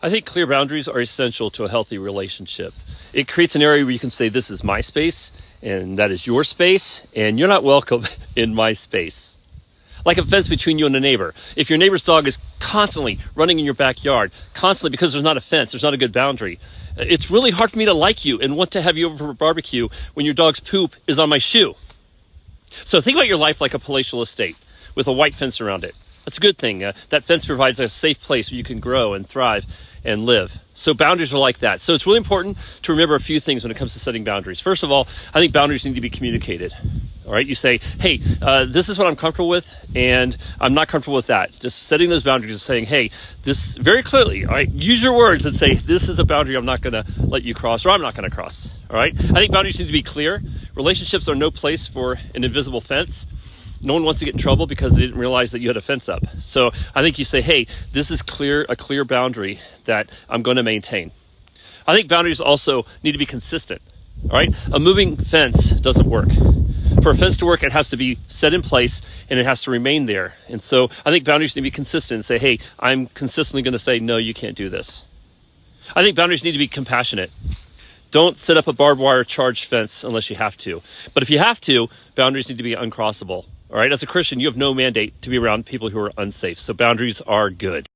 I think clear boundaries are essential to a healthy relationship. It creates an area where you can say, this is my space, and that is your space, and you're not welcome in my space. Like a fence between you and a neighbor. If your neighbor's dog is constantly running in your backyard, constantly because there's not a fence, there's not a good boundary, it's really hard for me to like you and want to have you over for a barbecue when your dog's poop is on my shoe. So think about your life like a palatial estate with a white fence around it. That's a good thing. That fence provides a safe place where you can grow and thrive and live. So boundaries are like that. So it's really important to remember a few things when it comes to setting boundaries. First of all, I think boundaries need to be communicated. All right, you say, hey, this is what I'm comfortable with, and I'm not comfortable with that. Just setting those boundaries and saying, hey, this very clearly, all right, use your words and say, this is a boundary I'm not going to let you cross, or I'm not going to cross. All right, I think boundaries need to be clear. Relationships are no place for an invisible fence. No one wants to get in trouble because they didn't realize that you had a fence up. So I think you say, hey, this is a clear boundary that I'm going to maintain. I think boundaries also need to be consistent. All right, a moving fence doesn't work. For a fence to work, it has to be set in place and it has to remain there. And so I think boundaries need to be consistent and say, hey, I'm consistently going to say, no, you can't do this. I think boundaries need to be compassionate. Don't set up a barbed wire charged fence unless you have to. But if you have to, boundaries need to be uncrossable. All right, as a Christian, you have no mandate to be around people who are unsafe. So boundaries are good.